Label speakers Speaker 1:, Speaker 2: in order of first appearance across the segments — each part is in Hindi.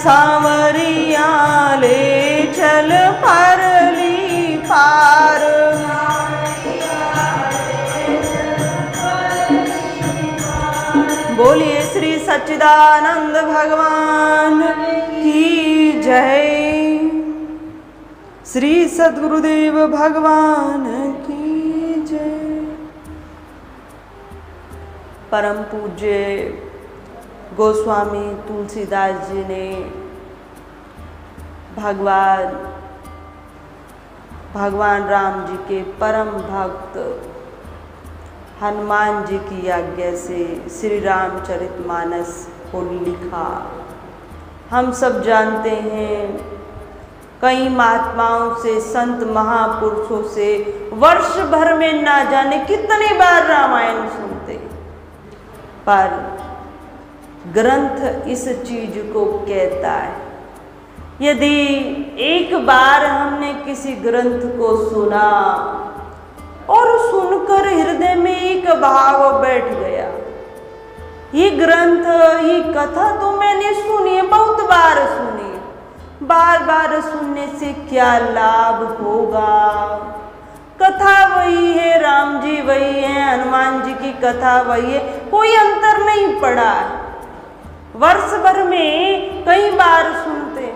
Speaker 1: सांवरिया ले चल परली पार। बोलिए श्री सच्चिदानंद भगवान की जय। श्री सद्गुरुदेव भगवान की जय। परम पूज्य गोस्वामी तुलसीदास जी ने भगवान राम जी के परम भक्त हनुमान जी की आज्ञा से श्री रामचरितमानस को लिखा। हम सब जानते हैं, कई महात्माओं से, संत महापुरुषों से वर्ष भर में ना जाने कितनी बार रामायण सुनते, पर ग्रंथ इस चीज को कहता है, यदि एक बार हमने किसी ग्रंथ को सुना और सुनकर हृदय में एक भाव बैठ गया, ये ग्रंथ, ये कथा तो मैंने सुनी है, बहुत बार सुनी है, बार बार सुनने से क्या लाभ होगा? कथा वही है, राम जी वही है, हनुमान जी की कथा वही है, कोई अंतर नहीं पड़ा है। वर्ष भर में कई बार सुनते,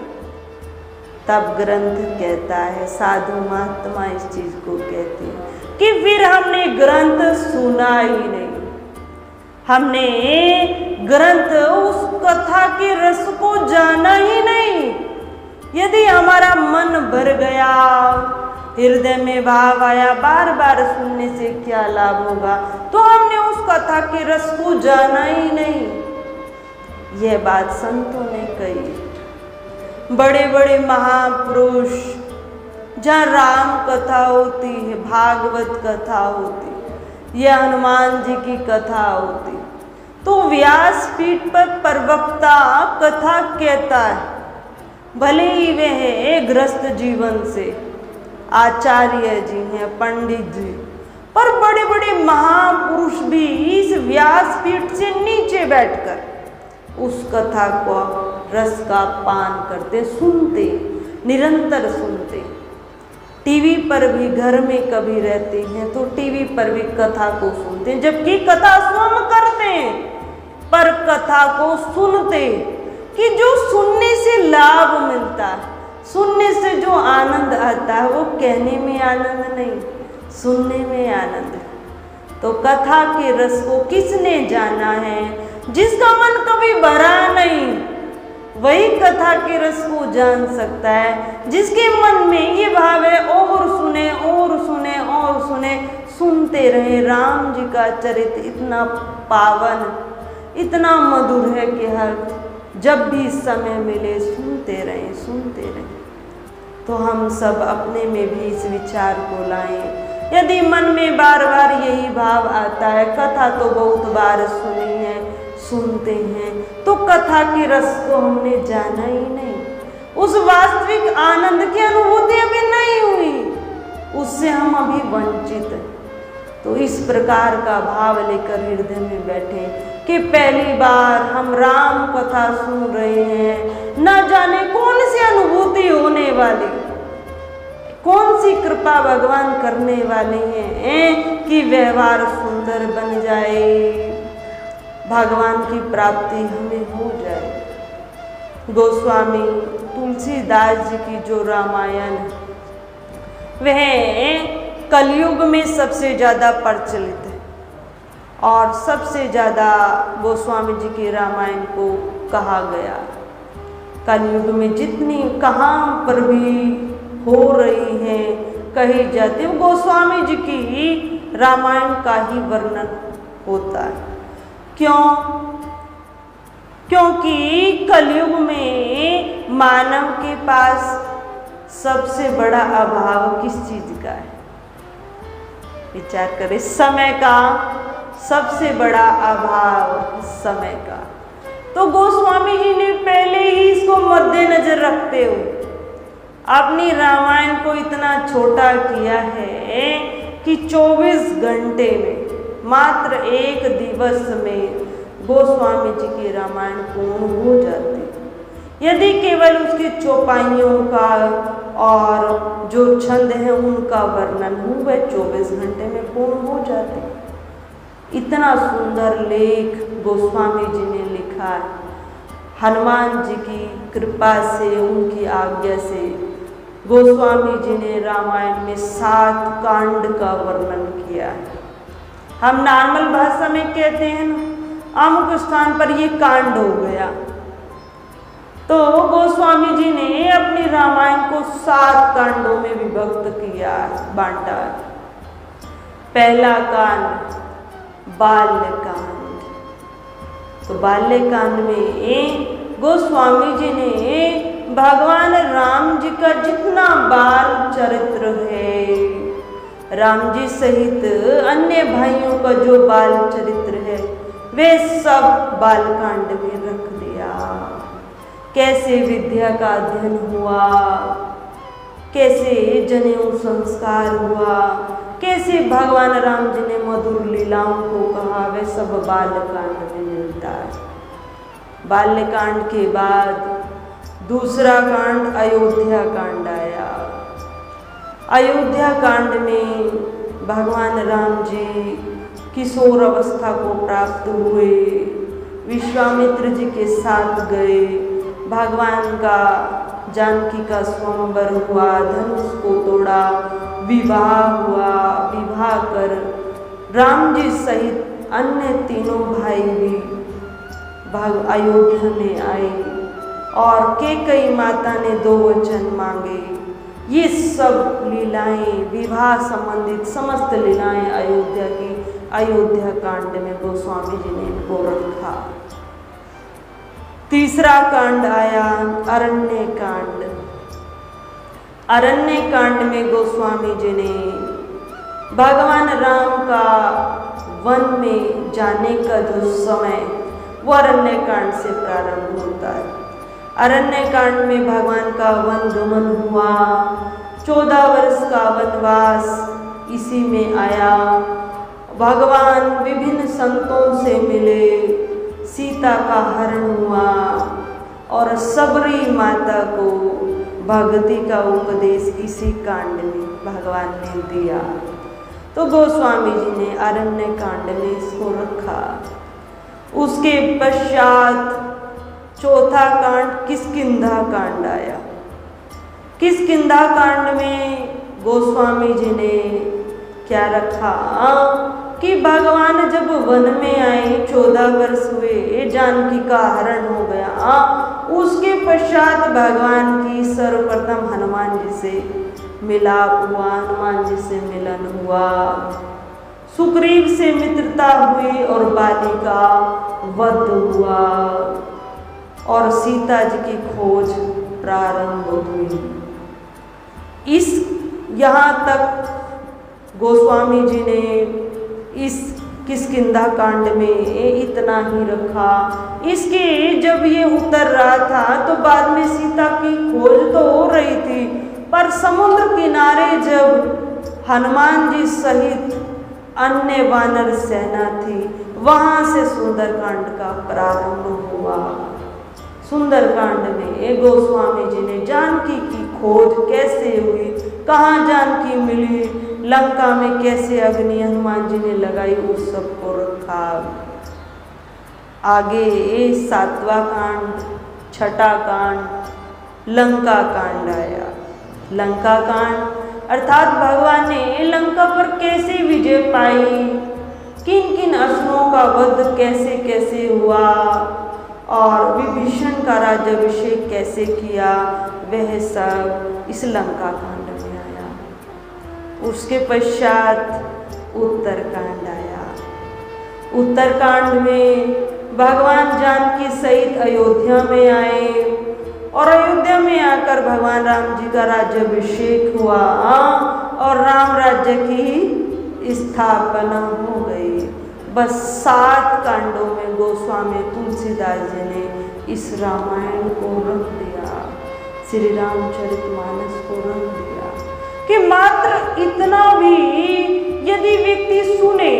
Speaker 1: तब ग्रंथ कहता है, साधु महात्मा इस चीज को कहते हैं कि फिर हमने ग्रंथ सुना ही नहीं, हमने ग्रंथ उस कथा के रस को जाना ही नहीं। यदि हमारा मन भर गया, हृदय में भाव आया, बार बार सुनने से क्या लाभ होगा? तो हमने उस कथा के रस को जाना ही नहीं। यह बात संतों ने कही। बड़े बड़े महापुरुष, जहाँ राम कथा होती है, भागवत कथा होती, या हनुमान जी की कथा होती, तो व्यासपीठ पर प्रवक्ता कथा कहता है, भले ही वह गृहस्थ जीवन से आचार्य जी हैं, पंडित जी, पर बड़े बड़े महापुरुष भी इस व्यासपीठ से नीचे बैठकर उस कथा को रस का पान करते, सुनते, निरंतर सुनते। टीवी पर भी, घर में कभी रहते हैं तो टीवी पर भी कथा को सुनते हैं, जबकि कथा स्वयं करते हैं, पर कथा को सुनते, कि जो सुनने से लाभ मिलता है, सुनने से जो आनंद आता है, वो कहने में आनंद नहीं, सुनने में आनंद है। तो कथा के रस को किसने जाना है? जिसका मन कभी भरा नहीं, वही कथा के रस को जान सकता है। जिसके मन में ये भाव है, और सुने और सुने और सुने, सुनते रहे। राम जी का चरित्र इतना पावन, इतना मधुर है कि हर जब भी समय मिले सुनते रहें, सुनते रहें। तो हम सब अपने में भी इस विचार को लाएं। यदि मन में बार बार यही भाव आता है, कथा तो बहुत बार सुनी है, सुनते हैं, तो कथा के रस को हमने जाना ही नहीं, उस वास्तविक आनंद की अनुभूति अभी नहीं हुई, उससे हम अभी वंचित हैं। तो इस प्रकार का भाव लेकर हृदय में बैठे कि पहली बार हम राम कथा सुन रहे हैं, न जाने कौन सी अनुभूति होने वाली, कौन सी कृपा भगवान करने वाले हैं कि व्यवहार सुंदर बन जाए, भगवान की प्राप्ति हमें हो जाए। गोस्वामी तुलसीदास जी की जो रामायण है, वह कलयुग में सबसे ज़्यादा प्रचलित है, और सबसे ज़्यादा गोस्वामी जी की रामायण को कहा गया। कलयुग में जितनी कहाँ पर भी हो रही है, कही जाती है, गोस्वामी जी की रामायण का ही वर्णन होता है। क्यों? क्योंकि कलयुग में मानव के पास सबसे बड़ा अभाव किस चीज का है? विचार करें, समय का सबसे बड़ा अभाव, समय का। तो गोस्वामी जी ने पहले ही इसको मद्देनजर रखते हुए अपनी रामायण को इतना छोटा किया है कि 24 घंटे में, मात्र एक दिवस में गोस्वामी जी की रामायण पूर्ण हो जाती। यदि केवल उसकी चौपाइयों का और जो छंद है उनका वर्णन हो, वह 24 घंटे में पूर्ण हो जाते। इतना सुंदर लेख गोस्वामी जी ने लिखा है। हनुमान जी की कृपा से, उनकी आज्ञा से गोस्वामी जी ने रामायण में 7 कांड का वर्णन किया है। हम नॉर्मल भाषा में कहते हैं ना, अमुक स्थान पर ये कांड हो गया, तो गोस्वामी जी ने अपनी रामायण को 7 कांडों में विभक्त किया, बांटा। पहला कांड बाल्यकांड। तो बाल्यकांड में गोस्वामी जी ने भगवान राम जी का जितना बाल चरित्र है, राम जी सहित अन्य भाइयों का जो बाल चरित्र है, वे सब बालकांड में रख दिया। कैसे विद्या का अध्ययन हुआ, कैसे जनेऊ संस्कार हुआ, कैसे भगवान राम जी ने मधुर लीलाओं को कहा, वे सब बाल्यकांड में मिलता है। बाल्यकांड के बाद दूसरा कांड अयोध्या कांड आया। अयोध्या कांड में भगवान राम जी किशोर अवस्था को प्राप्त हुए, विश्वामित्र जी के साथ गए, भगवान का जानकी का स्वयंवर हुआ, धनुष को तोड़ा, विवाह हुआ। विवाह कर राम जी सहित अन्य तीनों भाई भी अयोध्या में आए और कैकेयी माता ने 2 वचन मांगे। ये सब लीलाएं, विवाह संबंधित समस्त लीलाएं अयोध्या कांड में गोस्वामी जी ने इनको रखा। तीसरा कांड आया अरण्य कांड। अरण्य कांड में गोस्वामी जी ने भगवान राम का वन में जाने का जो समय, वो अरण्य कांड से प्रारंभ होता है। अरण्य कांड में भगवान का वन गमन हुआ, 14 वर्ष का वनवास इसी में आया। भगवान विभिन्न संतों से मिले, सीता का हरण हुआ और सबरी माता को भक्ति का उपदेश इसी कांड में भगवान ने दिया। तो गोस्वामी जी ने अरण्य कांड में इसको रखा। उसके पश्चात चौथा कांड किष्किंधा कांड आया। किष्किंधा कांड में गोस्वामी जी ने क्या रखा कि भगवान जब वन में आए, 14 वर्ष हुए, जानकी का हरण हो गया, उसके पश्चात भगवान की सर्वप्रथम हनुमान जी से मिलाप हुआ, हनुमान जी से मिलन हुआ, सुग्रीव से मित्रता हुई और बाली का वध हुआ और सीता जी की खोज प्रारंभ हुई। यहाँ तक गोस्वामी जी ने इस किष्किंधा कांड में इतना ही रखा। इसके जब ये उतर रहा था तो बाद में सीता की खोज तो हो रही थी, पर समुद्र किनारे जब हनुमान जी सहित अन्य वानर सेना थी, वहाँ से सुंदरकांड का प्रारंभ हुआ। सुंदरकांड में गोस्वामी जी ने जानकी की खोज कैसे हुई, कहाँ जानकी मिली, लंका में कैसे अग्नि हनुमान जी ने लगाई, उस सब को रखा। आगे 7वां कांड, छठा कांड लंका कांड आया। लंका कांड अर्थात भगवान ने लंका पर कैसे विजय पाई, किन किन असुरों का वध कैसे कैसे हुआ और विभीषण का राज्याभिषेक कैसे किया, वह सब इस लंका कांड में आया। उसके पश्चात उत्तरकांड आया। उत्तरकांड में भगवान जानकी सहित अयोध्या में आए और अयोध्या में आकर भगवान राम जी का राज्याभिषेक हुआ और राम राज्य की स्थापना हो गई। बस 7 कांडों में गोस्वामी तुलसीदास जी ने इस रामायण को रख दिया, श्री रामचरितमानस को रख दिया कि मात्र इतना भी यदि व्यक्ति सुने,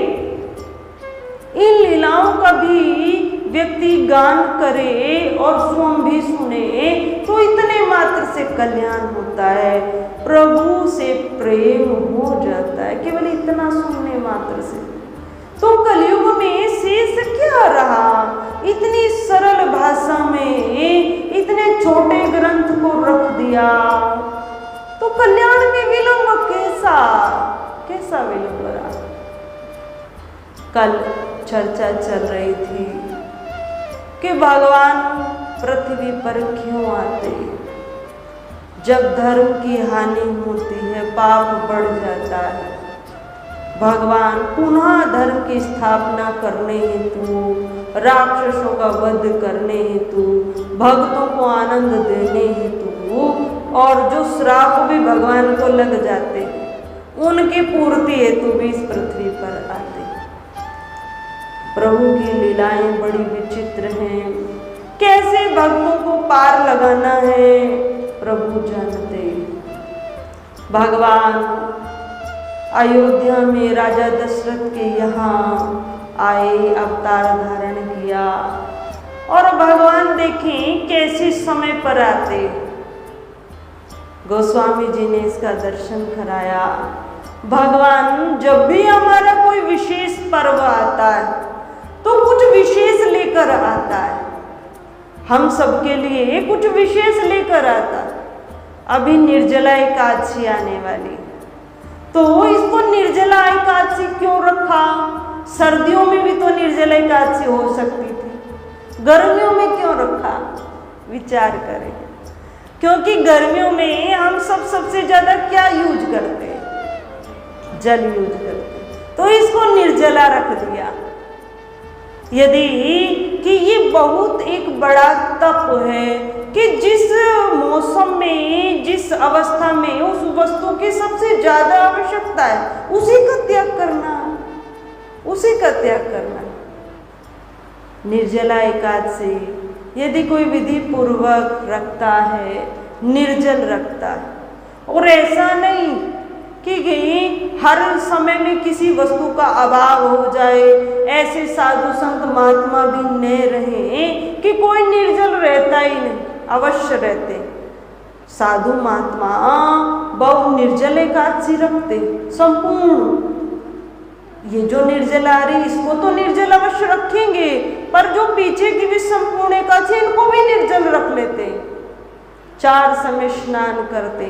Speaker 1: इन लीलाओं का भी व्यक्ति गान करे और स्वयं भी सुने तो इतने मात्र से कल्याण होता है, प्रभु से प्रेम हो जाता है केवल इतना सुनने मात्र से। तो कलयुग में शेष क्या रहा, इतनी सरल भाषा में इतने छोटे ग्रंथ को रख दिया, तो कल्याण में विलंब कैसा विलंब रहा। कल चर्चा चल रही थी कि भगवान पृथ्वी पर क्यों आते। जब धर्म की हानि होती है, पाप बढ़ जाता है, भगवान पुनः धर्म की स्थापना करने हेतु, राक्षसों का वध करने हेतु, भक्तों को आनंद देने हेतु, और जो श्राप भी भगवान को लग जाते उनकी पूर्ति हेतु भी इस पृथ्वी पर आते। प्रभु की लीलाएं बड़ी विचित्र हैं, कैसे भक्तों को पार लगाना है प्रभु जानते। भगवान अयोध्या में राजा दशरथ के यहाँ आए, अवतार धारण किया, और भगवान देखें कैसे समय पर आते। गोस्वामी जी ने इसका दर्शन कराया। भगवान जब भी हमारा कोई विशेष पर्व आता है तो कुछ विशेष लेकर आता है, हम सबके लिए कुछ विशेष लेकर आता है। अभी निर्जला एकादशी आने वाली, तो इसको निर्जला एकादशी क्यों रखा। सर्दियों में भी तो निर्जला एकादशी हो सकती थी, गर्मियों में क्यों रखा, विचार करें। क्योंकि गर्मियों में हम सबसे ज्यादा क्या यूज करते हैं, जल यूज करते हैं, तो इसको निर्जला रख दिया। यदि कि ये बहुत एक बड़ा तप है कि जिस मौसम में, जिस अवस्था में उस वस्तु की सबसे ज्यादा आवश्यकता है उसी का त्याग करना, उसी का त्याग करना। निर्जला एकादशी यदि कोई विधि पूर्वक रखता है, निर्जल रखता है, और ऐसा नहीं कि हर समय में किसी वस्तु का अभाव हो जाए, ऐसे साधु संत महात्मा भी न रहे कि कोई निर्जल रहता ही नहीं, अवश्य रहते। साधु महात्मा बहु निर्जल एकादशी रखते संपूर्ण। ये जो निर्जल आ रही इसको तो निर्जल अवश्य रखेंगे, पर जो पीछे की भी संपूर्ण एकादशी इनको भी निर्जल रख लेते। 4 समय स्नान करते,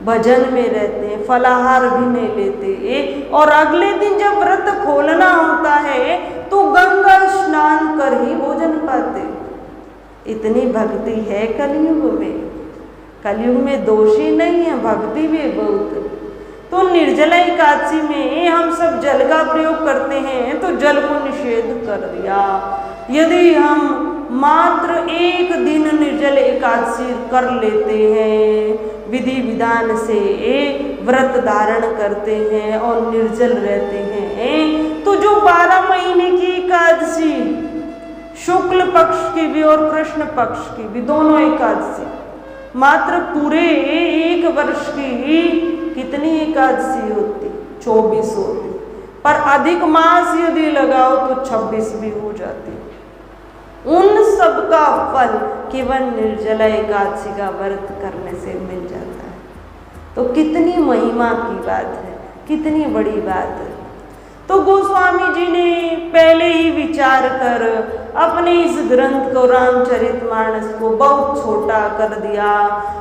Speaker 1: भजन में रहते, फलाहार भी नहीं लेते, और अगले दिन जब व्रत खोलना होता है तो गंगा स्नान कर ही भोजन पाते। इतनी भक्ति है कलयुग में। कलयुग में दोषी नहीं है, भक्ति भी बहुत। तो निर्जला एकादशी में हम सब जल का प्रयोग करते हैं, तो जल को निषेध कर दिया। यदि हम मात्र एक दिन निर्जल एकादशी कर लेते हैं, विधि विधान से व्रत धारण करते हैं और निर्जल रहते हैं, तो जो 12 महीने की एकादशी, शुक्ल पक्ष की भी और कृष्ण पक्ष की भी, दोनों एकादशी, मात्र पूरे 1 वर्ष की कितनी एकादशी होती, 24 होती, पर अधिक मास यदि लगाओ तो 26 भी हो जाती। उन सब का फल केवल निर्जला एकादशी का व्रत करने से मिल जाता है। तो कितनी महिमा की बात है, कितनी बड़ी बात है। तो गोस्वामी जी ने पहले ही विचार कर अपने इस ग्रंथ को, रामचरितमानस को बहुत छोटा कर दिया,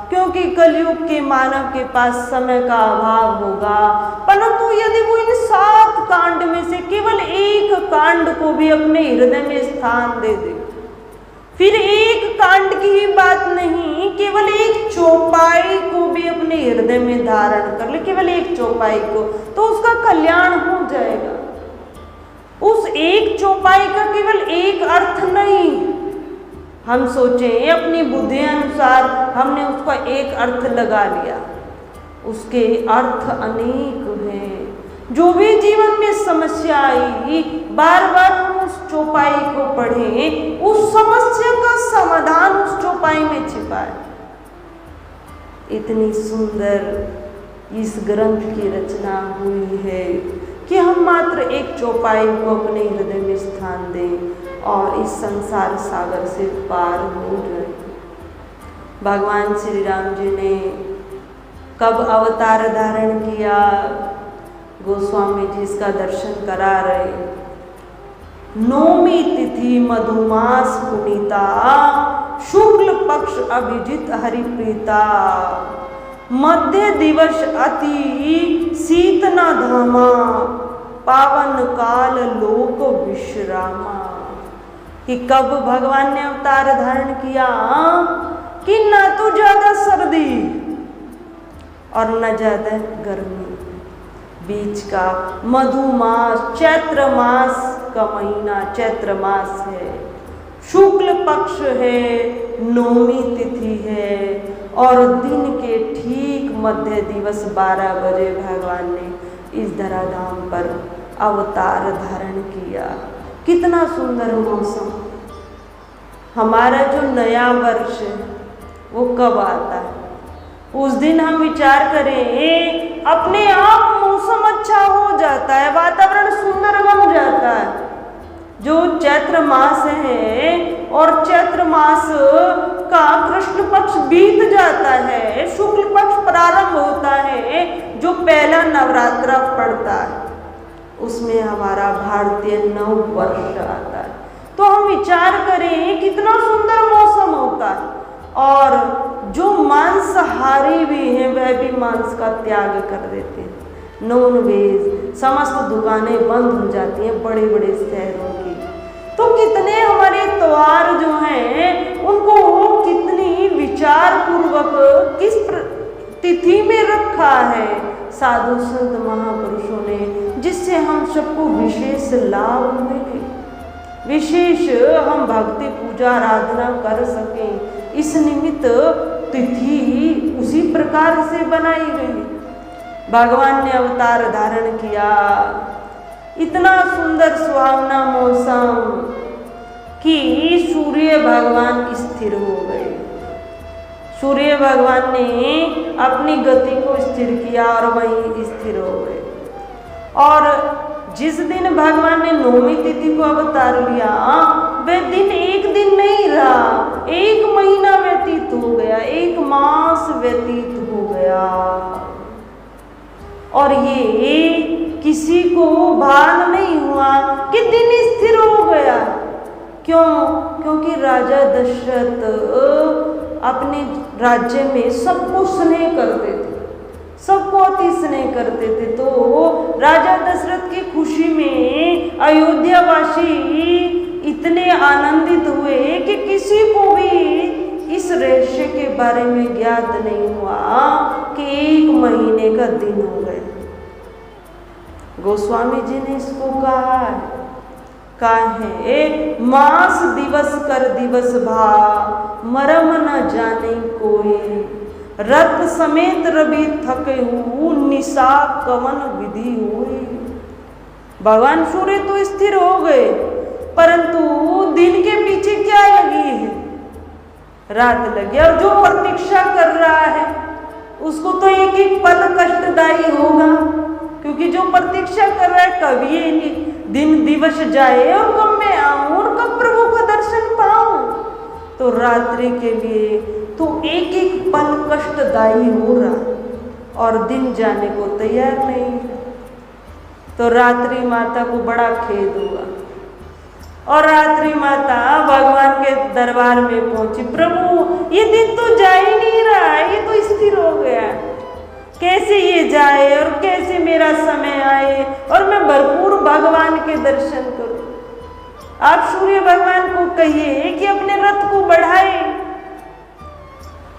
Speaker 1: क्योंकि कलयुग के मानव के पास समय का अभाव होगा। परंतु यदि वो इन 7 कांड में से केवल एक कांड को भी अपने हृदय में स्थान दे दे, फिर एक कांड की ही बात नहीं, केवल एक चौपाई को भी अपने हृदय में धारण कर ले, केवल एक चौपाई को, तो उसका कल्याण हो जाएगा। उस एक चौपाई का केवल एक अर्थ नहीं, हम सोचें अपनी बुद्धि अनुसार हमने उसका एक अर्थ लगा लिया, उसके अर्थ अनेक हैं। जो भी जीवन में समस्या आई, बार बार हम उस चौपाई को पढ़ें, उस समस्या का समाधान उस चौपाई में छिपा है। इतनी सुंदर इस ग्रंथ की रचना हुई है कि हम मात्र एक चौपाई को अपने हृदय में स्थान दें, और इस संसार सागर से पार हो जाए। भगवान श्री राम जी ने कब अवतार धारण किया, गोस्वामी जी इसका दर्शन करा रहे। नौमी तिथि मधुमास पुनीता, शुक्ल पक्ष अभिजित हरिप्रीता, मध्य दिवस अति शीतना धामा, पावन काल लोक विश्रामा। कि कब भगवान ने अवतार धारण किया कि ना तो ज्यादा सर्दी और न ज्यादा गर्मी, बीच का मधुमास, चैत्र मास का महीना चैत्र मास है, शुक्ल पक्ष है, नौमी तिथि है और दिन के ठीक मध्य दिवस 12 बजे भगवान ने इस धराधाम पर अवतार धारण किया। कितना सुंदर मौसम। हमारा जो नया वर्ष है वो कब आता है? उस दिन हम विचार करें, अपने आप मौसम अच्छा हो जाता है, वातावरण सुंदर बन जाता है। जो चैत्र मास है और चैत्र मास का कृष्ण पक्ष बीत जाता है, शुक्ल पक्ष प्रारंभ होता है, जो पहला नवरात्र पड़ता है उसमें हमारा भारतीय नव वर्ष आता है। तो हम विचार करें कितना सुंदर मौसम होता है। और जो मांसाहारी भी हैं वह भी मांस का त्याग कर देते हैं। नॉन वेज समस्त दुकानें बंद हो जाती हैं बड़े बड़े शहरों की। तो कितने हमारे त्योहार जो हैं उनको कितनी विचार पूर्वक किस तिथि में रखा है साधु संत महापुरुषों ने, जिससे हम सबको विशेष लाभ मिले, विशेष हम भक्ति पूजा आराधना कर सकें। इस निमित्त तिथि उसी प्रकार से बनाई गई। भगवान ने अवतार धारण किया, इतना सुंदर सुहावना मौसम कि सूर्य भगवान स्थिर हो गए। सूर्य भगवान ने अपनी गति को स्थिर किया और वहीं स्थिर हो गए। और जिस दिन भगवान ने नौमी तिथि को अवतार लिया वह दिन एक दिन नहीं रहा, 1 महीना व्यतीत हो गया, 1 मास व्यतीत हो गया। और ये किसी को भान नहीं हुआ कि दिन स्थिर हो गया। क्यों? क्योंकि राजा दशरथ अपने राज्य में सबको स्नेह करते थे, सबको अति स्नेह करते थे। तो राजा दशरथ की खुशी में अयोध्यावासी इतने आनंदित हुए कि किसी को भी इस रहस्य के बारे में ज्ञात नहीं हुआ कि 1 महीने का दिन हो गया। गोस्वामी जी ने इसको कहा है, मास दिवस कर दिवस भा, मरम न जाने कोई, रथ समेत रवि थके हूँ, निशा कवन विधि हुई। भगवान सूर्य तो स्थिर हो गए, परंतु दिन के पीछे क्या लगी है? रात लगी। और जो प्रतीक्षा कर रहा है उसको तो एक एक पल कष्टदायी होगा, क्योंकि जो प्रतीक्षा कर रहा है कब ये दिन दिवस जाए और कब मैं आऊं और कब प्रभु का दर्शन पाऊं। तो रात्रि के लिए तो एक एक पल कष्टदायी हो रहा और दिन जाने को तैयार नहीं है। तो रात्रि माता को बड़ा खेद हुआ और रात्रि माता भगवान के दरबार में पहुंची, प्रभु ये दिन तो जा ही नहीं रहा, ये तो स्थिर हो गया, कैसे ये जाए और कैसे मेरा समय आए और मैं भरपूर भगवान के दर्शन करूं। आप सूर्य भगवान को कहिए कि अपने रथ को बढ़ाए।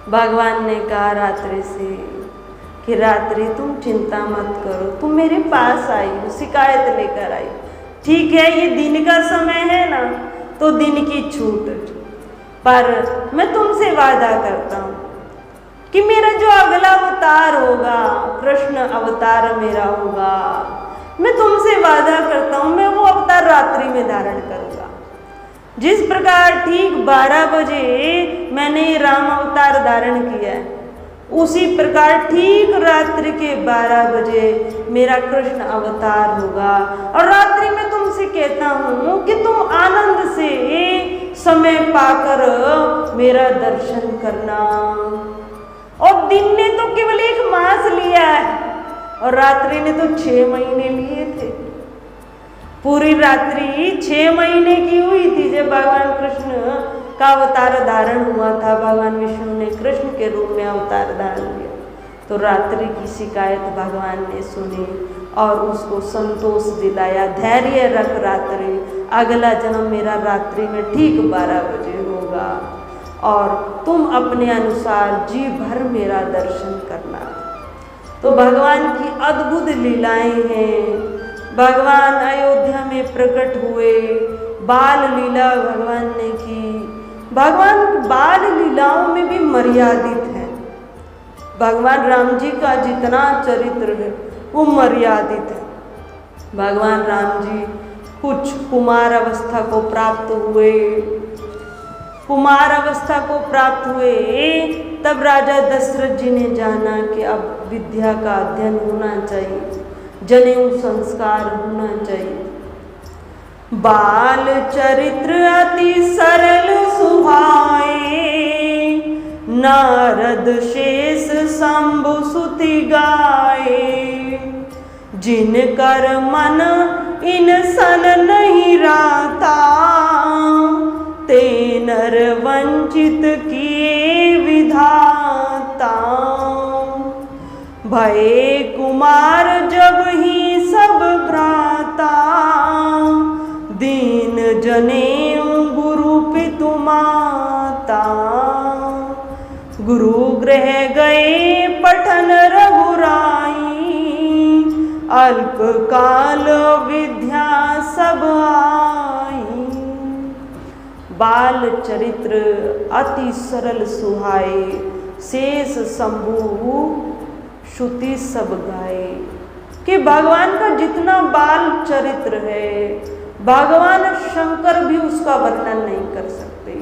Speaker 1: भगवान ने कहा रात्रि से कि रात्रि तुम चिंता मत करो, तुम मेरे पास आई हो, शिकायत लेकर आई। ठीक है ये दिन का समय है ना, तो दिन की छूट, पर मैं तुमसे वादा करता हूं कि मेरा जो अगला अवतार होगा, कृष्ण अवतार मेरा होगा, मैं तुमसे वादा करता हूं मैं वो अवतार रात्रि में धारण करूंगा। जिस प्रकार ठीक 12 बजे मैंने राम अवतार धारण किया है, उसी प्रकार ठीक रात्रि के 12 बजे मेरा कृष्ण अवतार होगा और रात्रि में तुम तुमसे कहता हूं कि तुम आनंद से समय पाकर मेरा दर्शन करना। और दिन ने तो केवल 1 मास लिया है और रात्रि ने तो 6 महीने लिए थे। पूरी रात्रि 6 महीने की हुई थी जब भगवान कृष्ण का अवतार धारण हुआ था। भगवान विष्णु ने कृष्ण के रूप में अवतार धारण किया तो रात्रि की शिकायत भगवान ने सुनी और उसको संतोष दिलाया, धैर्य रख रात्रि, अगला जन्म मेरा रात्रि में ठीक 12 बजे होगा और तुम अपने अनुसार जी भर मेरा दर्शन करना। तो भगवान की अद्भुत लीलाएं हैं। भगवान अयोध्या में प्रकट हुए, बाल लीला भगवान ने की। भगवान बाल लीलाओं में भी मर्यादित है। भगवान राम जी का जितना चरित्र है वो मर्यादित है। भगवान राम जी कुछ कुमार अवस्था को प्राप्त हुए। कुमार अवस्था को प्राप्त हुए तब राजा दशरथ जी ने जाना कि अब विद्या का अध्ययन होना चाहिए, जनेऊ संस्कार होना चाहिए। बाल चरित्र अति सरल सुहाए, नारद शेष शंभु सुति गाए। जिन कर मन इन सन नहीं राता, ते नर वंचित किए विधाता। भये कुमार जब ही सब भ्राता, दीन जनेऊ गुरु पितु माता। गुरु गृह गए पठन रघुराई, अल्प काल विद्या सब आई। बाल चरित्र अति सरल सुहाए, शेष शंभु श्रुति सब गाए। कि भगवान का जितना बाल चरित्र है भगवान शंकर भी उसका वर्णन नहीं कर सकते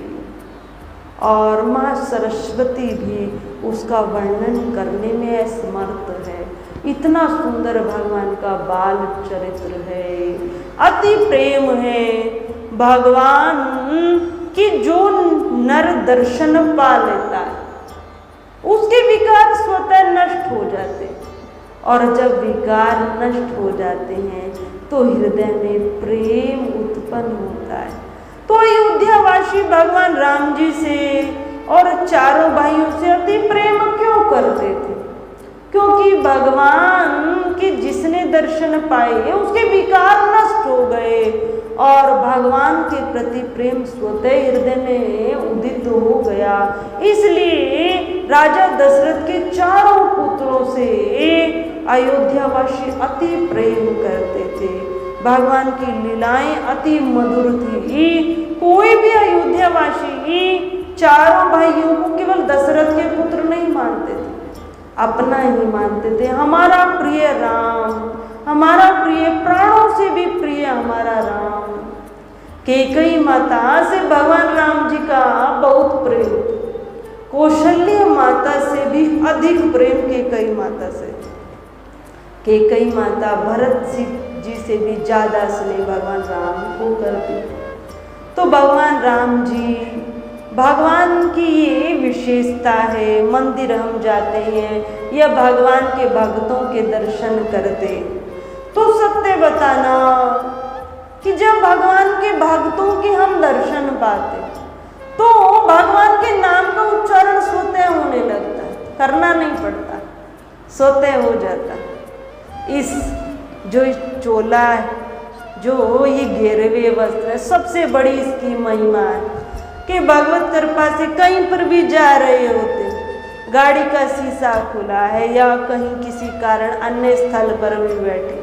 Speaker 1: और माँ सरस्वती भी उसका वर्णन करने में असमर्थ है। इतना सुंदर भगवान का बाल चरित्र है, अति प्रेम है। भगवान की जो नर दर्शन पा लेता है उसके विकार स्वतः नष्ट हो जाते हैं और जब विकार नष्ट हो जाते हैं तो हृदय में प्रेम उत्पन्न होता है। तो अयोध्यावासी भगवान राम जी से और चारों भाइयों से अति प्रेम क्यों करते थे? क्योंकि भगवान के जिसने दर्शन पाए उसके विकार नष्ट हो गए और भगवान के प्रति प्रेम स्वतः हृदय में उदित हो गया। इसलिए राजा दशरथ के चारों पुत्रों से अयोध्यावासी अति प्रेम करते थे। भगवान की लीलाएं अति मधुर थी। कोई भी अयोध्यावासी चारों भाइयों को केवल दशरथ के पुत्र नहीं मानते थे, अपना ही मानते थे। हमारा प्रिय राम, हमारा प्रिय, प्राणों से भी प्रिय हमारा राम। कैकेयी माता से भगवान राम जी का बहुत प्रेम, कौशल्य माता से भी अधिक प्रेम कैकेयी माता से। कैकेयी माता भरत जी से भी ज्यादा स्नेह भगवान राम को करती। तो भगवान राम जी, भगवान की ये विशेषता है। मंदिर हम जाते हैं या भगवान के भक्तों के दर्शन करते तो सत्य बताना कि जब भगवान के भक्तों के हम दर्शन पाते तो भगवान के नाम का उच्चारण स्वतः होने लगता है, करना नहीं पड़ता, स्वतः हो जाता। इस जो इस चोला है, जो ये घेरवे वस्त्र है, सबसे बड़ी इसकी महिमा है कि भगवत कृपा से कहीं पर भी जा रहे होते, गाड़ी का शीशा खुला है या कहीं किसी कारण अन्य स्थल पर भी बैठे,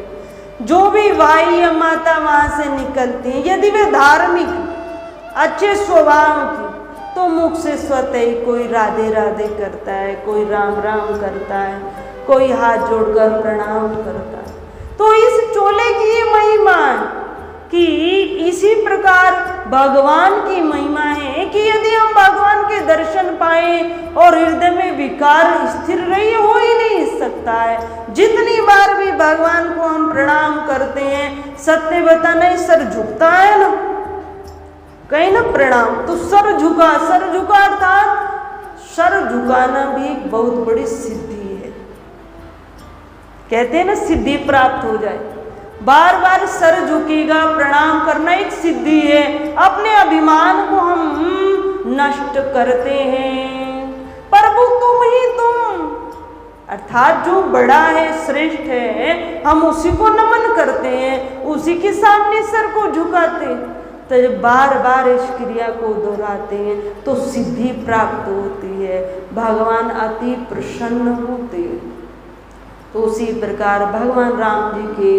Speaker 1: जो भी भाई या माता वहाँ से निकलती हैं, यदि वे धार्मिक अच्छे स्वभाव की तो मुख से स्वतः ही कोई राधे राधे करता है, कोई राम राम करता है, कोई हाथ जोड़कर प्रणाम करता है। तो इस चोले की ये महिमा है कि इसी प्रकार भगवान की महिमा है कि यदि हम भगवान के दर्शन पाए और हृदय में विकार स्थिर रही, हो ही नहीं सकता है। जितनी बार भी भगवान को हम प्रणाम करते हैं, सत्य बता नहीं सर झुकता है ना, कहीं ना प्रणाम तो सर झुका अर्थात सर झुकाना भी एक बहुत बड़ी सिद्धि है। कहते हैं ना सिद्धि प्राप्त हो जाए, बार बार सर झुकेगा, प्रणाम करना एक सिद्धि है। अपने अभिमान को हम नष्ट करते हैं। प्रभु तुम अर्थात जो बड़ा है, श्रेष्ठ है, हम उसी को नमन करते हैं, उसी के सामने सर को झुकाते हैं। तो जब बार बार इस क्रिया को दोहराते हैं तो सिद्धि प्राप्त होती है, भगवान अति प्रसन्न होते हैं। तो उसी प्रकार भगवान राम जी के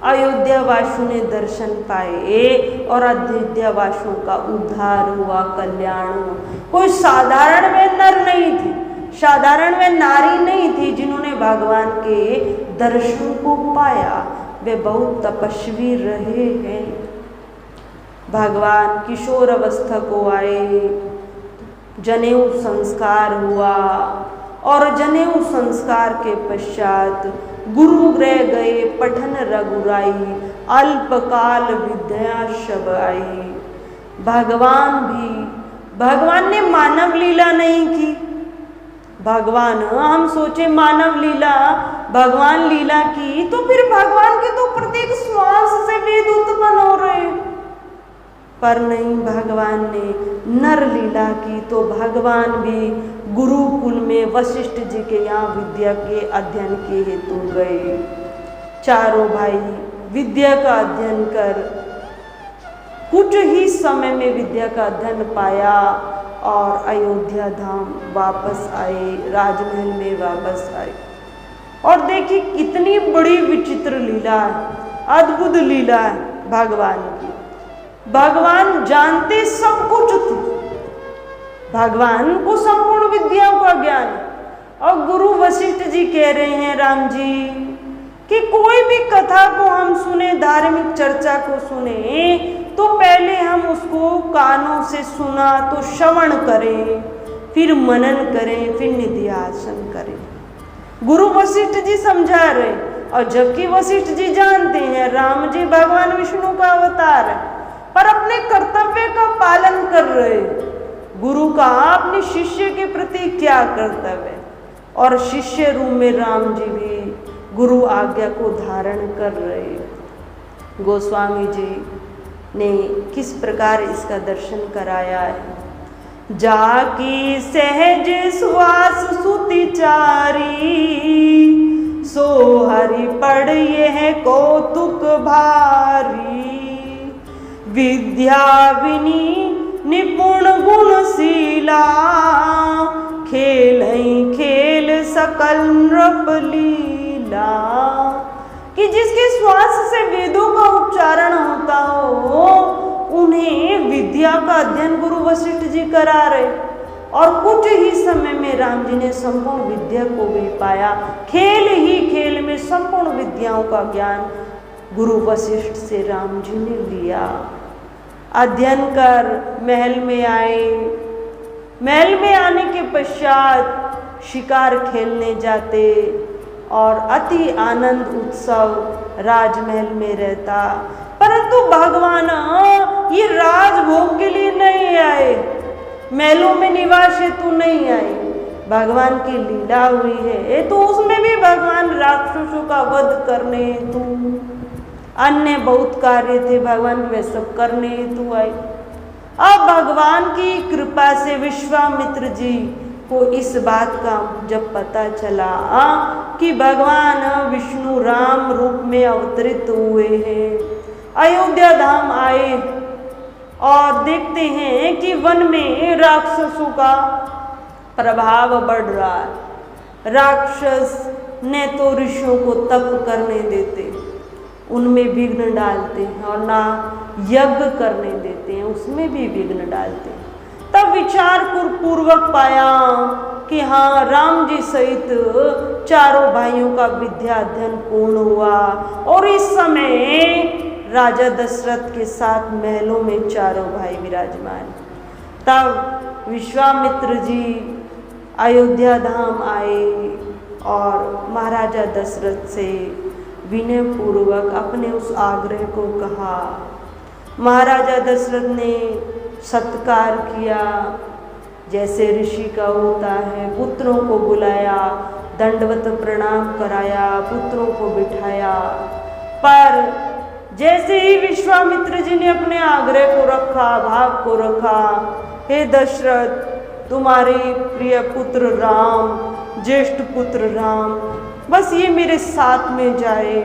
Speaker 1: अयोध्या वासियों ने दर्शन पाए और अयोध्या वासियों का उद्धार हुआ, कल्याण हुआ। कोई साधारण वे नर नहीं थे, साधारण वे नारी नहीं थी जिन्होंने भगवान के दर्शन को पाया, वे बहुत तपस्वी रहे हैं। भगवान किशोर अवस्था को आए, जनेऊ संस्कार हुआ और जनेऊ संस्कार के पश्चात गुरु गृह गए, पठन रघुराई, अल्पकाल विद्या शब आई। भगवान ने मानव लीला नहीं की। भगवान हम सोचे मानव लीला, भगवान लीला की तो फिर भगवान के तो प्रत्येक श्वास से वेद उत्पन्न हो रहे, पर नहीं, भगवान ने नर लीला की। तो भगवान भी गुरुकुल में वशिष्ठ जी के यहाँ विद्या के अध्ययन के हेतु गए। चारों भाई विद्या का अध्ययन कर कुछ ही समय में विद्या का अध्ययन पाया और अयोध्या धाम वापस आए, राजमहल में वापस आए। और देखिए कितनी बड़ी विचित्र लीला है, अद्भुत लीला है भगवान की। भगवान जानते सब कुछ थे, भगवान को संपूर्ण विद्याओं का ज्ञान। और गुरु वशिष्ठ जी कह रहे हैं राम जी कि कोई भी कथा को हम सुने, धार्मिक चर्चा को सुने, तो पहले हम उसको कानों से सुना तो श्रवण करें, फिर मनन करें, फिर निधिध्यासन करें। गुरु वशिष्ठ जी समझा रहे, और जबकि वशिष्ठ जी जानते हैं राम जी भगवान विष्णु का अवतार है, पर अपने कर्तव्य का पालन कर रहे। गुरु का अपने शिष्य के प्रति क्या कर्तव्य, और शिष्य रूप में राम जी भी गुरु आज्ञा को धारण कर रहे। गोस्वामी जी ने किस प्रकार इसका दर्शन कराया है। जाकी सहज सुवास सुति चारी, सो हरि पढ़ यह कौतुक भारी। विद्या विनी निपुण गुणशीला, खेल खेल सकल नृप लीला। कि जिसके श्वास से वेदों का उच्चारण होता हो, उन्हें विद्या का अध्ययन गुरु वशिष्ठ जी करा रहे। और कुछ ही समय में राम जी ने संपूर्ण विद्या को भी पाया। खेल ही खेल में संपूर्ण विद्याओं का ज्ञान गुरु वशिष्ठ से राम जी ने लिया। अध्ययन कर महल में आए। महल में आने के पश्चात शिकार खेलने जाते और अति आनंद उत्सव राजमहल में रहता। परंतु भगवान ये राजभोग के लिए नहीं आए, महलों में निवास हेतु नहीं आए। भगवान की लीला हुई है तो उसमें भी भगवान राक्षसों का वध करने हेतु, अन्य बहुत कार्य थे भगवान वे सब करने हेतु आए। अब भगवान की कृपा से विश्वामित्र जी को इस बात का जब पता चला कि भगवान विष्णु राम रूप में अवतरित हुए हैं, अयोध्या धाम आए और देखते हैं कि वन में राक्षसों का प्रभाव बढ़ रहा है। राक्षस ने तो ऋषियों को तप करने देते, उनमें विघ्न डालते हैं, और ना यज्ञ करने देते हैं, उसमें भी विघ्न डालते हैं। तब विचार पूर्वक पाया कि हाँ, राम जी सहित चारों भाइयों का विद्या अध्ययन पूर्ण हुआ और इस समय राजा दशरथ के साथ महलों में चारों भाई विराजमान। तब विश्वामित्र जी अयोध्या धाम आए और महाराजा दशरथ से विनय पूर्वक अपने उस आग्रह को कहा। महाराजा दशरथ ने सत्कार किया, जैसे ऋषि का होता है। पुत्रों को बुलाया, दंडवत प्रणाम कराया, पुत्रों को बिठाया। पर जैसे ही विश्वामित्र जी ने अपने आग्रह को रखा, भाव को रखा, हे दशरथ, तुम्हारे प्रिय पुत्र राम, ज्येष्ठ पुत्र राम, बस ये मेरे साथ में जाए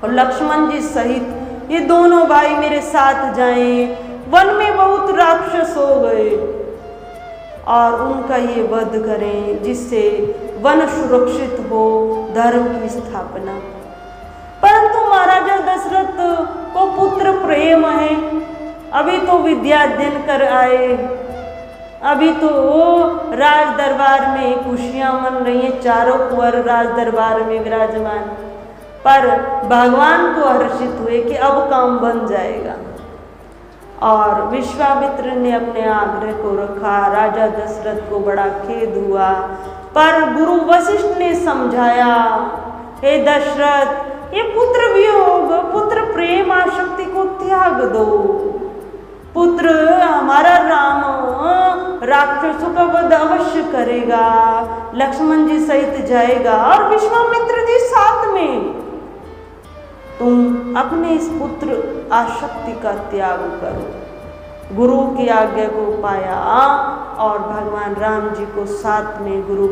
Speaker 1: और लक्ष्मण जी सहित ये दोनों भाई मेरे साथ जाएं। वन में बहुत राक्षस हो गए और उनका ये वध करें, जिससे वन सुरक्षित हो, धर्म की स्थापना। परंतु महाराजा दशरथ को पुत्र प्रेम है। अभी तो विद्या अध्ययन कर आए, अभी तो राज दरबार में खुशियां मन रही हैं, चारों कुंवर राज दरबार में विराजमान। पर भगवान को हर्षित हुए कि अब काम बन जाएगा और विश्वामित्र ने अपने आग्रह को रखा। राजा दशरथ को बड़ा खेद हुआ, पर गुरु वशिष्ठ ने समझाया, हे दशरथ, ये पुत्र वियोग, पुत्र प्रेम आसक्ति को त्याग दो। पुत्र हमारा राम राक्षसों का वध अवश्य करेगा, लक्ष्मण जी सहित जाएगा और विश्वामित्र जी साथ में। तुम अपने इस पुत्र आसक्ति का त्याग करो। गुरु की आज्ञा को पाया और भगवान राम जी को साथ में गुरु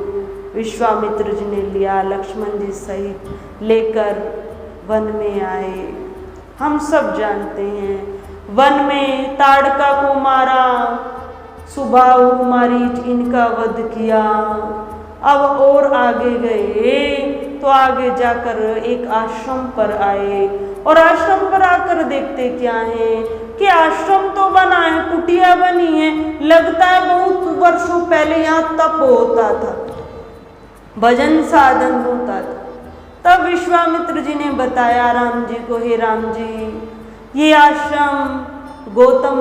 Speaker 1: विश्वामित्र जी ने लिया, लक्ष्मण जी सहित लेकर वन में आए। हम सब जानते हैं, वन में ताड़का को मारा, सुबाहु मारीच इनका वध किया। अब और आगे गए तो आगे जाकर एक आश्रम पर आए और आश्रम पर आकर देखते क्या है कि आश्रम तो बना है, कुटिया बनी है, लगता है बहुत वर्षों पहले यहाँ तप होता था, भजन साधन होता था। तब विश्वामित्र जी ने बताया राम जी को, हे राम जी, ये आश्रम गौतम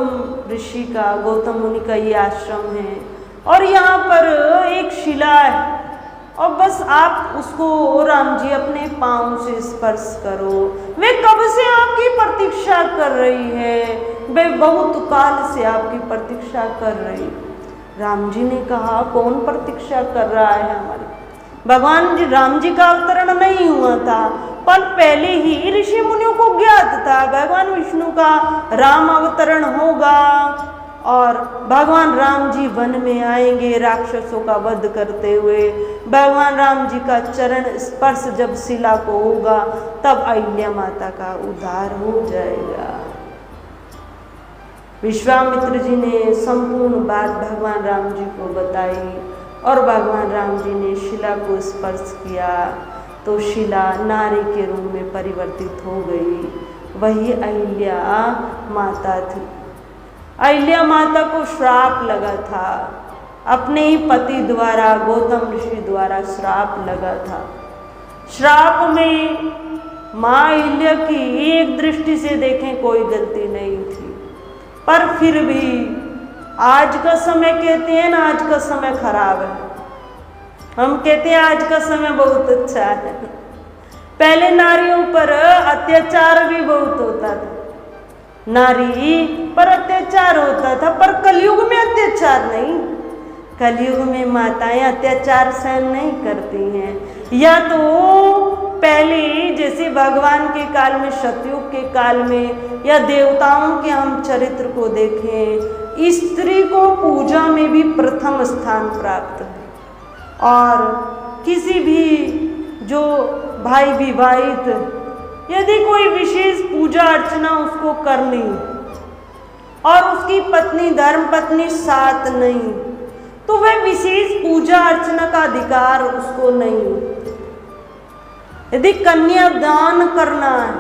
Speaker 1: ऋषि का, गौतम मुनि का ये आश्रम है और यहाँ पर एक शिला है और बस आप उसको राम जी अपने पांव से स्पर्श करो। वे कब से आपकी प्रतीक्षा कर रही है, वे बहुत काल से आपकी प्रतीक्षा कर रही। राम जी ने कहा, कौन प्रतीक्षा कर रहा है हमारी? भगवान जी राम जी का अवतरण नहीं हुआ था, पर पहले ही ऋषि मुनियों को ज्ञात था भगवान विष्णु का राम अवतरण होगा और भगवान राम जी वन में आएंगे राक्षसों का वध करते हुए। भगवान राम जी का चरण स्पर्श जब शिला को होगा तब अहिल्या माता का उद्धार हो जाएगा। विश्वामित्र जी ने संपूर्ण बात भगवान राम जी को बताई और भगवान राम जी ने शिला को स्पर्श किया तो शिला नारी के रूप में परिवर्तित हो गई। वही अहिल्या माता थी। अहिल्या माता को श्राप लगा था, अपने ही पति द्वारा, गौतम ऋषि द्वारा श्राप लगा था। श्राप में माँ अहिल्या की एक दृष्टि से देखें कोई गलती नहीं थी, पर फिर भी आज का समय कहते हैं ना, आज का समय खराब है। हम कहते हैं आज का समय बहुत अच्छा है। पहले नारियों पर अत्याचार भी बहुत होता था, नारी पर अत्याचार होता था, पर कलयुग में अत्याचार नहीं। कलयुग में माताएं अत्याचार सहन नहीं करती हैं। या तो पहले जैसे भगवान के काल में, सतयुग के काल में या देवताओं के हम चरित्र को देखें, स्त्री को पूजा में भी प्रथम स्थान प्राप्त है और किसी भी जो भाई विवाहित यदि कोई विशेष पूजा अर्चना उसको करनी और उसकी पत्नी धर्म पत्नी साथ नहीं, तो वह विशेष पूजा अर्चना का अधिकार उसको नहीं। यदि कन्यादान करना है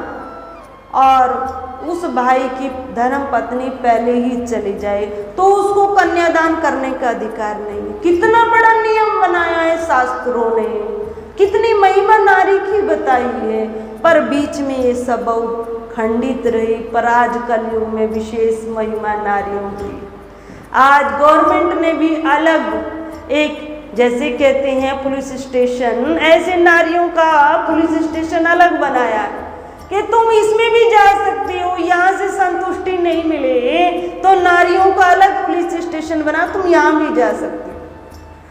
Speaker 1: और उस भाई की धर्म पत्नी पहले ही चली जाए तो उसको कन्यादान करने का अधिकार नहीं। कितना बड़ा नियम बनाया है शास्त्रों ने, कितनी महिमा नारी की बताई है, पर बीच में ये सब बहुत खंडित रही। पर आज कलयुग में विशेष महिमा नारियों की। आज गवर्नमेंट ने भी अलग एक जैसे कहते हैं पुलिस स्टेशन, ऐसे नारियों का पुलिस स्टेशन अलग बनाया है कि तुम इसमें भी जा सकती हो। यहाँ से संतुष्टि नहीं मिले तो नारियों का अलग पुलिस स्टेशन बना, तुम यहाँ भी जा सकती हो।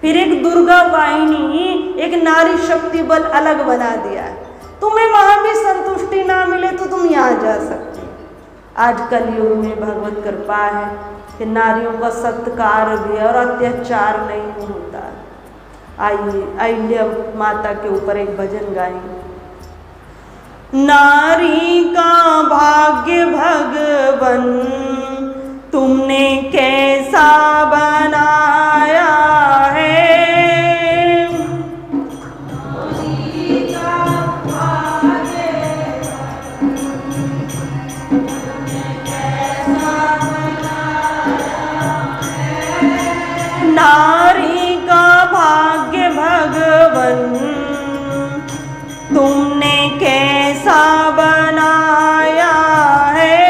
Speaker 1: फिर एक दुर्गा वाहिनी, एक नारी शक्ति बल अलग बना दिया है। तुम्हें वहां भी संतुष्टि ना मिले तो तुम यहाँ जा सकती हो। आज कलयुग में भगवत कृपा है कि नारियों का सत्कार भी और अत्याचार नहीं होता। आइए अहिल्या माता के ऊपर एक भजन गाएंगे। नारी का भाग्य भगवन तुमने कैसा बनाया है, नारी का भाग्य भगवन तुमने कैसा बनाया है,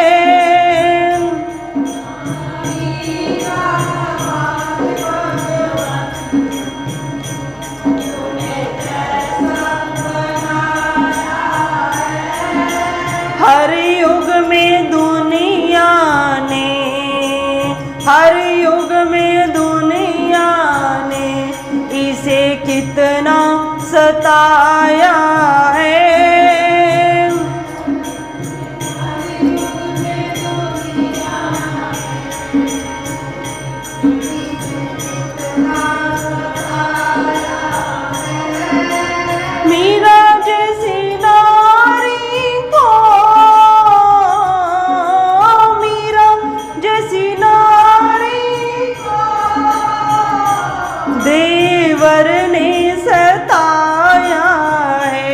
Speaker 1: हर युग में दुनिया ने, हर युग में दुनिया ने इसे कितना सताया है, मीरा जैसी नारी को, मीरा जैसी नारी को देवर ने सताया है,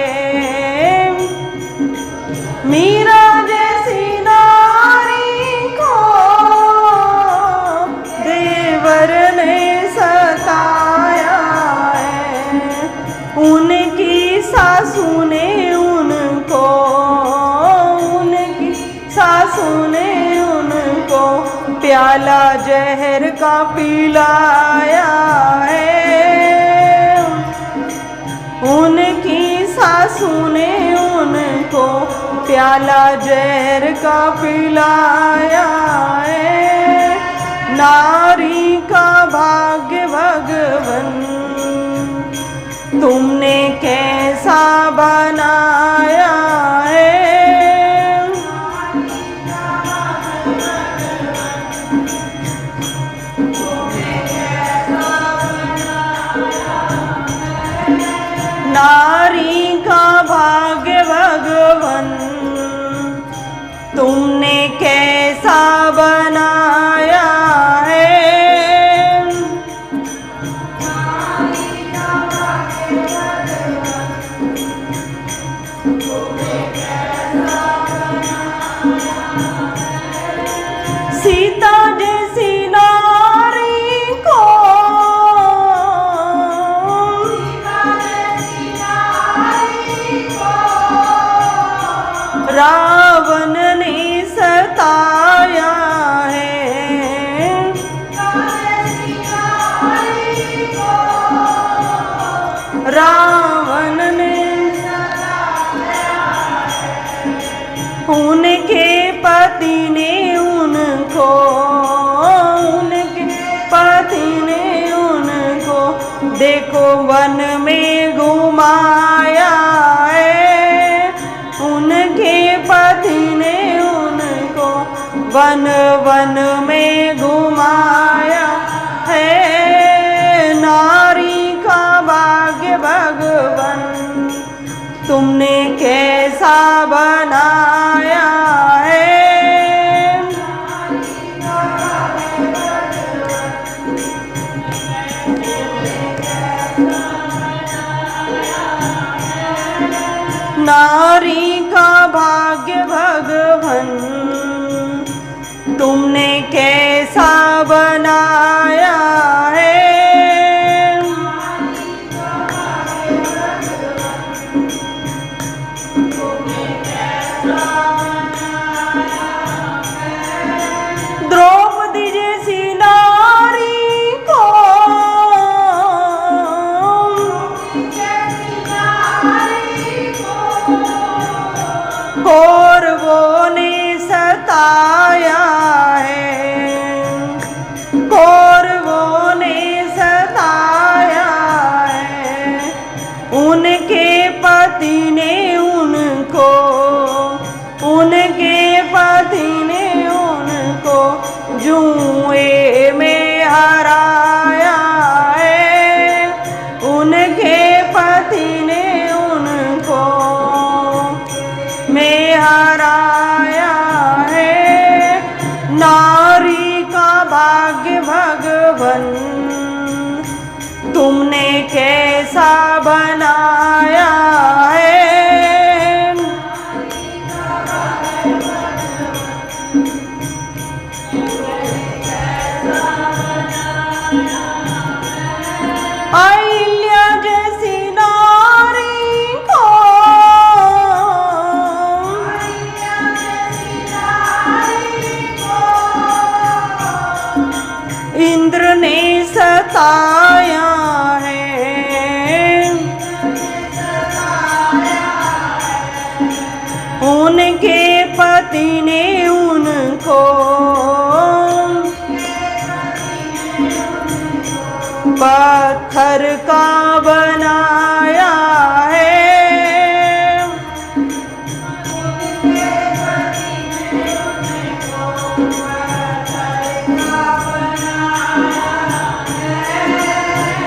Speaker 1: मीरा जैसी नारी को देवर ने सताया है, उनकी सासू ने उनको, उनकी सासू ने उनको प्याला जहर का पिलाया है, उनकी सासू ने उनको प्याला जहर का पिलाया है, नारी का भाग्य भगवन तुमने कैसा बनाया है, नारी का भाग्य भगवन तुमने कैसा बनाया है, सीता जैसी नारी को, रावण ने सताया है, रावण ने उनके पति ने उनको, उनके पति ने उनको देखो वन में घुमाया है, उनके पति ने उनको वन वन में घुमाया है, नारी का भाग्य भगवन तुमने कैसा बनाया है, नारी का भाग्य भगवन तुमने कैसा बनाया है, द्रौपदी जैसी नारी को, पति ने उनको, उनके पति ने उनको जुए में हराया है। उनके पति ने उनको में हराया है। नारी का भाग्य भगवन तुमने कैसा बनाया है। अहिल्या जैसी नारी को इंद्र ने सताया है। उनके पति ने उनको पत्थर का बनाया है।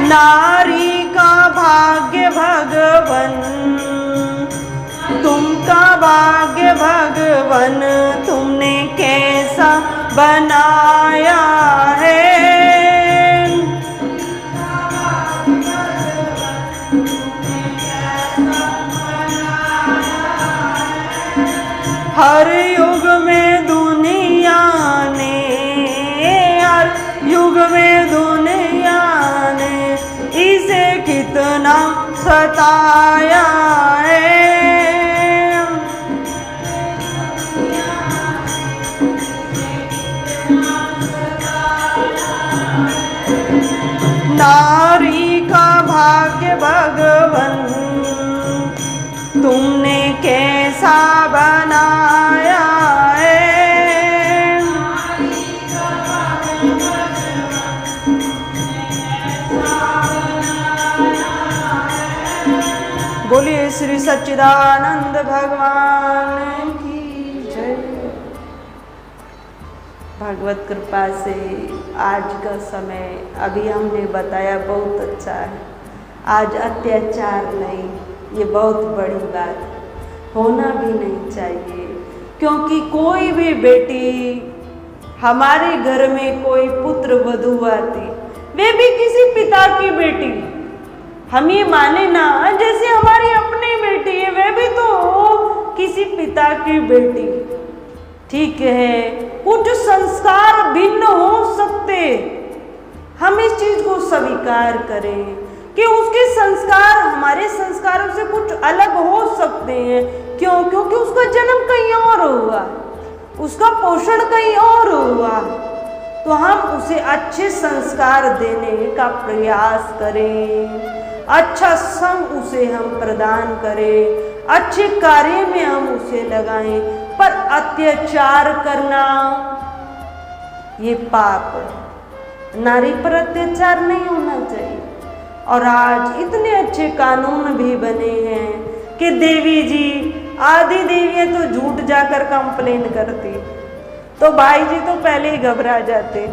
Speaker 1: नारी का भाग्य भगवन, तुमका भाग्य भगवन तुमने कैसा बनाया है। हर युग में दुनिया ने, हर युग में दुनिया ने इसे कितना सताया है। नारी का भाग्य भगवन तुमने कैसा बनाया है। बोलिए श्री सच्चिदानंद भगवान की जय। भगवत कृपा से आज का समय अभी हमने बताया बहुत अच्छा है। आज अत्याचार नहीं, ये बहुत बड़ी बात है, होना भी नहीं चाहिए। क्योंकि कोई भी बेटी, हमारे घर में कोई पुत्र वधू आती, वे भी किसी पिता की बेटी, हम ये माने ना जैसे हमारी अपनी बेटी है, वे भी तो किसी पिता की बेटी। ठीक है, कुछ संस्कार भिन्न हो सकते, हम इस चीज को स्वीकार करें कि उसके संस्कार हमारे संस्कारों से कुछ अलग हो सकते हैं। क्यों? क्योंकि उसका जन्म कहीं और हुआ, उसका पोषण कहीं और हुआ, तो हम उसे अच्छे संस्कार देने का प्रयास करें, अच्छा संग उसे हम प्रदान करें, अच्छे कार्य में हम उसे लगाएं। पर अत्याचार करना ये पाप है, नारी पर अत्याचार नहीं होना चाहिए। और आज इतने अच्छे कानून भी बने हैं कि देवी जी, आदि देवियां तो झूठ जाकर कंप्लेन करती, तो भाई जी तो पहले ही घबरा जाते।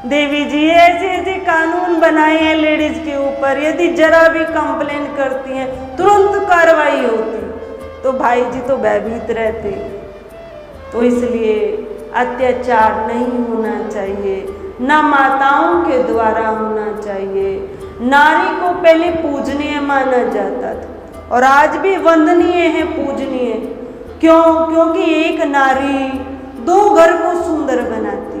Speaker 1: देवी जी ऐसे ऐसे कानून बनाए हैं लेडीज के ऊपर, यदि जरा भी कंप्लेन करती हैं तुरंत कार्रवाई होती, तो भाई जी तो भयभीत रहते। तो इसलिए अत्याचार नहीं होना चाहिए, न माताओं के द्वारा होना चाहिए। नारी को पहले पूजनीय माना जाता था और आज भी वंदनीय है, पूजनीय। क्यों? क्योंकि एक नारी दो घर को सुंदर बनाती,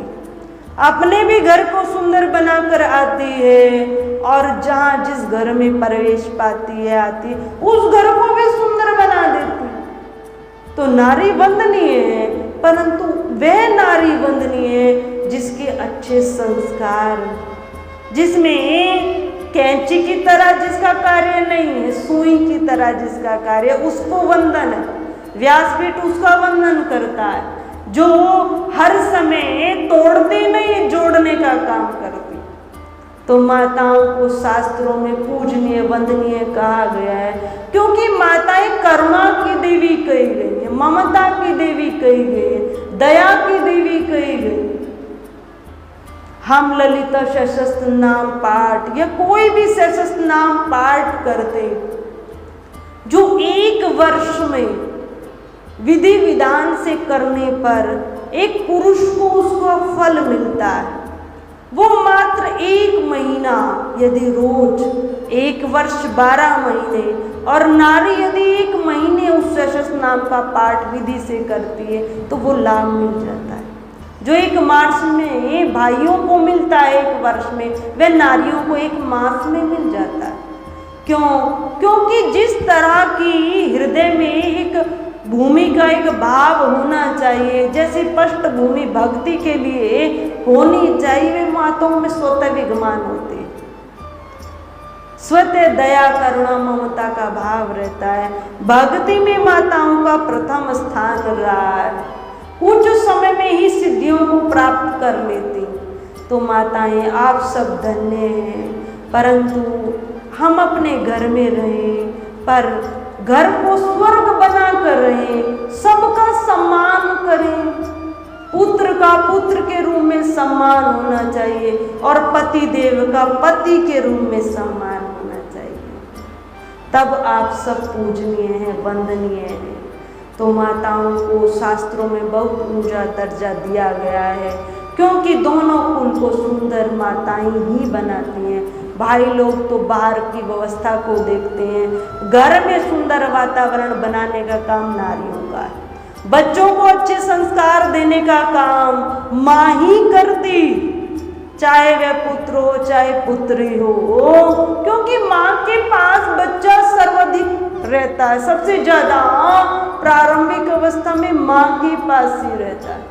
Speaker 1: अपने भी घर को सुंदर बनाकर आती है और जहाँ जिस घर में प्रवेश पाती है आती, उस घर को भी सुंदर बना देती। तो नारी वंदनीय है, परंतु वह नारी वंदनीय है जिसके अच्छे संस्कार, जिसमें कैंची की तरह जिसका कार्य नहीं है, सुई की तरह जिसका कार्य, उसको वंदन है। व्यासपीठ उसका वंदन करता है, जो हर समय तोड़ती नहीं, जोड़ने का काम करती। तो माताओं को शास्त्रों में पूजनीय वंदनीय कहा गया है, क्योंकि माताएं करुणा की देवी कही गई है, ममता की देवी कही गई है, दया की देवी कही गई। हम ललिता सहस्त्र नाम पाठ या कोई भी सहस्त्र नाम पाठ करते, जो 1 वर्ष में विधि विधान से करने पर एक पुरुष को उसका फल मिलता है, वो मात्र 1 महीना यदि रोज 1 वर्ष 12 महीने और नारी यदि 1 महीने उस सहस्त्र नाम का पाठ विधि से करती है तो वो लाभ मिल जाता है। जो 1 मास में भाइयों को मिलता है 1 वर्ष में, वह नारियों को 1 मास में मिल जाता है। क्यों? क्योंकि जिस तरह की हृदय में एक भूमि का एक भाव होना चाहिए, जैसे पृष्ठभूमि भक्ति के लिए होनी चाहिए, वे माताओं में स्वतः विद्यमान होते हैं। स्वतः दया करुणा ममता का भाव रहता है। भक्ति में माताओं का प्रथम स्थान रहा है। कुछ समय में ही सिद्धियों को प्राप्त कर लेती। तो माताएं आप सब धन्य हैं, परंतु हम अपने घर में रहें, पर घर को स्वर्ग बना कर रहें, सबका सम्मान करें। पुत्र का पुत्र के रूप में सम्मान होना चाहिए और पति देव का पति के रूप में सम्मान होना चाहिए। तब आप सब पूजनीय हैं, वंदनीय हैं। तो माताओं को शास्त्रों में बहुत ऊंचा दर्जा दिया गया है, क्योंकि दोनों कुल को सुंदर माताएं ही बनाती हैं। भाई लोग तो बाहर की व्यवस्था को देखते हैं, घर में सुंदर वातावरण बनाने का काम नारियों का है। बच्चों को अच्छे संस्कार देने का काम माँ ही करती, चाहे वह पुत्र हो चाहे पुत्री हो, क्योंकि माँ के पास बच्चा सर्वाधिक रहता है। सबसे ज्यादा प्रारंभिक अवस्था में माँ के पास ही रहता है।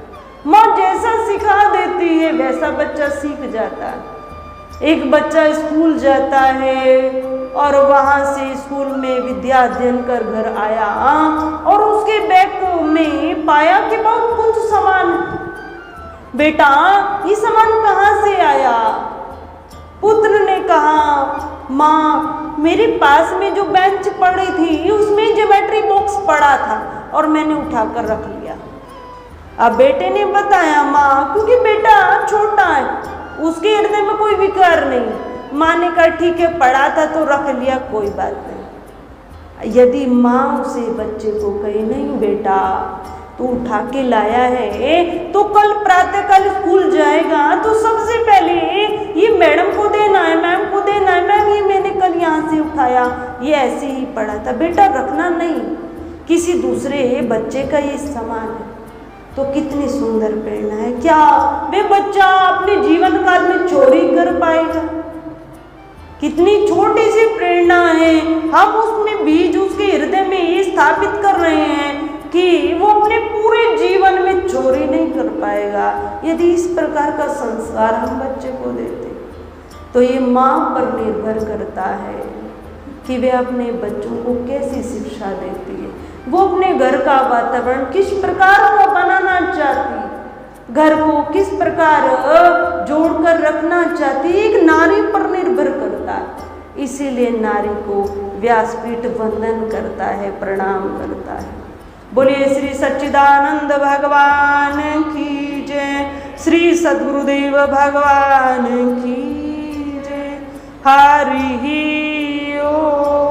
Speaker 1: माँ जैसा सिखा देती है वैसा बच्चा सीख जाता है। एक बच्चा स्कूल जाता है और वहाँ से स्कूल में विद्या अध्ययन कर घर आया और उसके बैग में पाया कि बहुत कुछ सामान। बेटा ये सामान कहाँ से आया? पुत्र ने कहा, माँ मेरे पास में जो बेंच पड़ी थी उसमें ज्योमेट्री बॉक्स पड़ा था और मैंने उठाकर रख लिया। अब बेटे ने बताया, माँ क्योंकि बेटा छोटा है, उसके हृदय में कोई विकार नहीं। माँ ने कहा ठीक है, पढ़ा था तो रख लिया, कोई बात नहीं। यदि माँ उसे बच्चे को कहे नहीं बेटा तू उठा के लाया है तो कल प्रातःकाल स्कूल जाएगा तो सबसे पहले ये मैडम को देना है, मैम को देना है, मैम ये मैंने कल यहाँ से उठाया, ये ऐसे ही पढ़ा था, बेटा रखना नहीं, किसी दूसरे बच्चे का ये सामान है। तो कितनी सुंदर प्रेरणा है। क्या वे बच्चा अपने जीवन काल में चोरी कर पाएगा? कितनी छोटी सी प्रेरणा है, हम उसमें बीज उसके हृदय में ये स्थापित कर रहे हैं कि वो अपने पूरे जीवन में चोरी नहीं कर पाएगा। यदि इस प्रकार का संस्कार हम बच्चे को देते तो ये माँ पर निर्भर करता है कि वे अपने बच्चों को कैसी शिक्षा देती है, वो अपने घर का वातावरण किस प्रकार का बनाना चाहती, घर को किस प्रकार जोड़कर रखना चाहती, एक नारी पर निर्भर करता है। इसीलिए नारी को व्यासपीठ वंदन करता है, प्रणाम करता है। बोलिए श्री सच्चिदानंद भगवान की जय, श्री सद्गुरुदेव भगवान की जय। हरि ओम।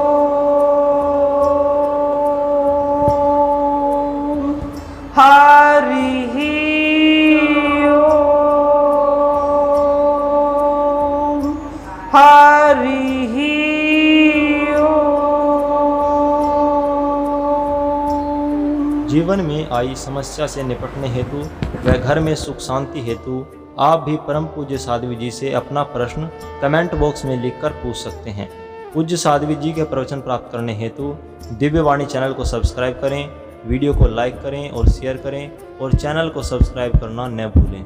Speaker 1: हरि ओम। हरि ओम।
Speaker 2: जीवन में आई समस्या से निपटने हेतु व घर में सुख शांति हेतु आप भी परम पूज्य साध्वी जी से अपना प्रश्न कमेंट बॉक्स में लिखकर पूछ सकते हैं। पूज्य साध्वी जी के प्रवचन प्राप्त करने हेतु दिव्यवाणी चैनल को सब्सक्राइब करें, वीडियो को लाइक करें और शेयर करें और चैनल को सब्सक्राइब करना न भूलें।